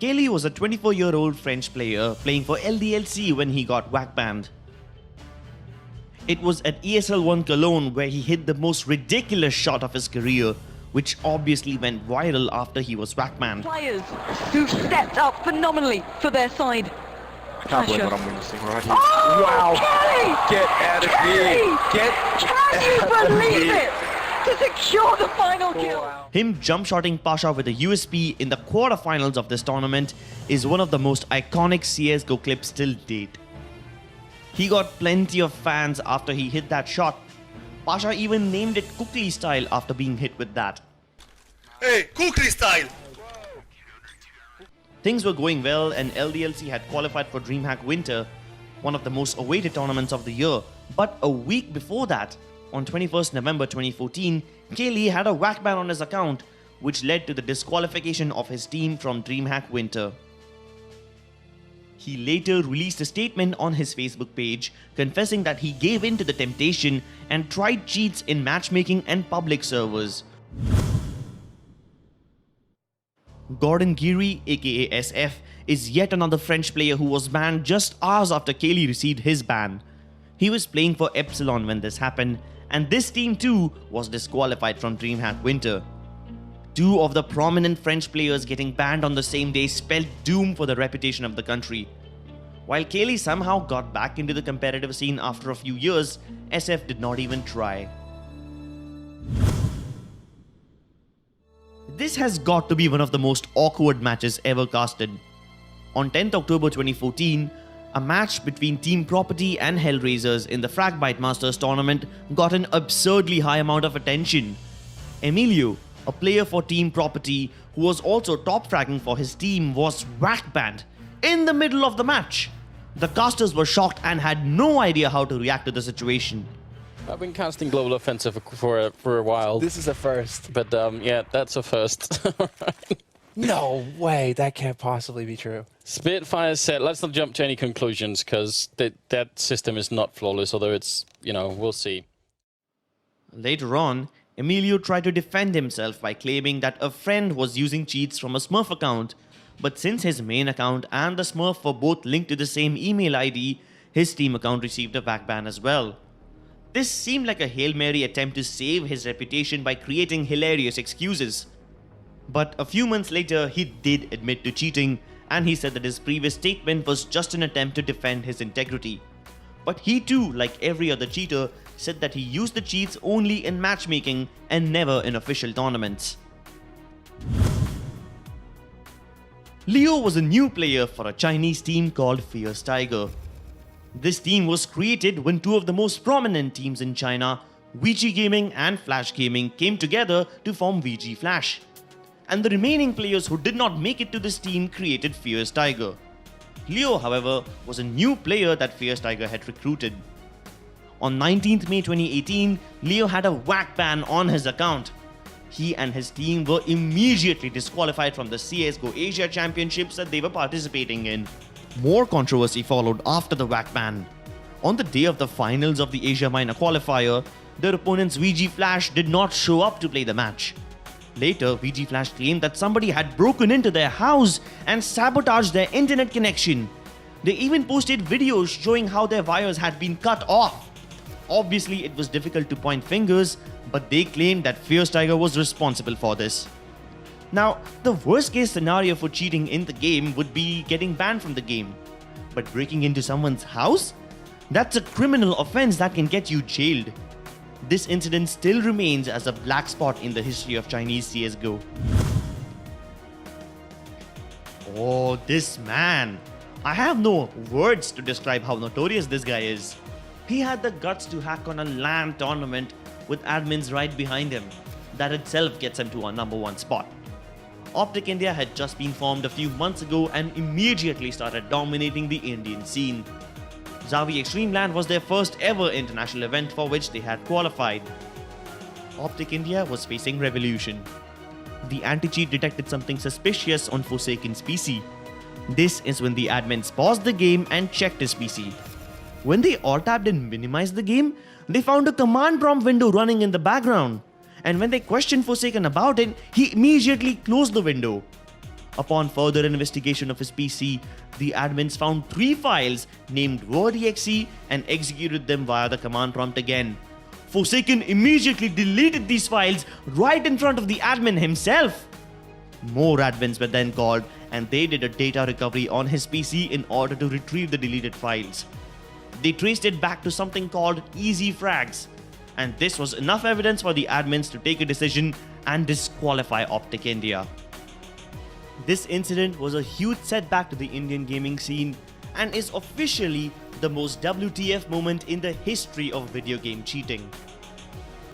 Kelly was a 24-year-old French player playing for LDLC when he got whack banned. It was at ESL1 Cologne where he hit the most ridiculous shot of his career, which obviously went viral after he was whack banned. Players who've stepped up phenomenally for their side. I can't believe what I'm witnessing right here. Oh, Wow! Kelly! Get out of here! Get Can you out of believe here. it? To secure the final kill. Wow. Him jump-shotting Pasha with a USP in the quarterfinals of this tournament is one of the most iconic CSGO clips till date. He got plenty of fans after he hit that shot. Pasha even named it Kukli style after being hit with that. Hey, Kukri style! Things were going well and LDLC had qualified for DreamHack Winter, one of the most awaited tournaments of the year. But a week before that, on 21st November 2014, Kelly had a whack ban on his account, which led to the disqualification of his team from DreamHack Winter. He later released a statement on his Facebook page confessing that he gave in to the temptation and tried cheats in matchmaking and public servers. Gordon Geary, aka SF, is yet another French player who was banned just hours after Kelly received his ban. He was playing for Epsilon when this happened, and this team too was disqualified from DreamHack Winter. Two of the prominent French players getting banned on the same day spelled doom for the reputation of the country. While Kelly somehow got back into the competitive scene after a few years, SF did not even try. This has got to be one of the most awkward matches ever casted. On 10th October 2014, a match between Team Property and Hellraisers in the Fragbite Masters tournament got an absurdly high amount of attention. Emilio, a player for Team Property who was also top fragging for his team, was whack banned in the middle of the match. The casters were shocked and had no idea how to react to the situation. I've been casting Global Offensive for a while. This is a first. But yeah, that's a first. No way, that can't possibly be true. Spitfire said, let's not jump to any conclusions because that system is not flawless, although it's, we'll see. Later on, Emilio tried to defend himself by claiming that a friend was using cheats from a Smurf account, but since his main account and the Smurf were both linked to the same email ID, his team account received a whack ban as well. This seemed like a Hail Mary attempt to save his reputation by creating hilarious excuses. But a few months later, he did admit to cheating, and he said that his previous statement was just an attempt to defend his integrity. But he too, like every other cheater, said that he used the cheats only in matchmaking and never in official tournaments. Leo was a new player for a Chinese team called Fierce Tiger. This team was created when two of the most prominent teams in China, VG Gaming and Flash Gaming, came together to form VG Flash. And the remaining players who did not make it to this team created Fierce Tiger. Leo, however, was a new player that Fierce Tiger had recruited. On 19th May 2018, Leo had a whack ban on his account. He and his team were immediately disqualified from the CSGO Asia Championships that they were participating in. More controversy followed after the whack ban. On the day of the finals of the Asia Minor qualifier, their opponents VG Flash did not show up to play the match. Later, VG Flash claimed that somebody had broken into their house and sabotaged their internet connection. They even posted videos showing how their wires had been cut off. Obviously, it was difficult to point fingers, but they claimed that Fierce Tiger was responsible for this. Now, the worst case scenario for cheating in the game would be getting banned from the game. But breaking into someone's house? That's a criminal offense that can get you jailed. This incident still remains as a black spot in the history of Chinese CSGO. Oh, this man. I have no words to describe how notorious this guy is. He had the guts to hack on a LAN tournament with admins right behind him. That itself gets him to a #1 spot. Optic India had just been formed a few months ago and immediately started dominating the Indian scene. Zavi Extreme LAN was their first ever international event for which they had qualified. Optic India was facing Revolution. The anti-cheat detected something suspicious on Forsaken's PC. This is when the admins paused the game and checked his PC. When they alt-tabbed and minimized the game, they found a command prompt window running in the background. And when they questioned Forsaken about it, he immediately closed the window. Upon further investigation of his PC, the admins found 3 files named word.exe and executed them via the command prompt again. Forsaken immediately deleted these files right in front of the admin himself. More admins were then called and they did a data recovery on his PC in order to retrieve the deleted files. They traced it back to something called easy frags, and this was enough evidence for the admins to take a decision and disqualify Optic India. This incident was a huge setback to the Indian gaming scene and is officially the most WTF moment in the history of video game cheating.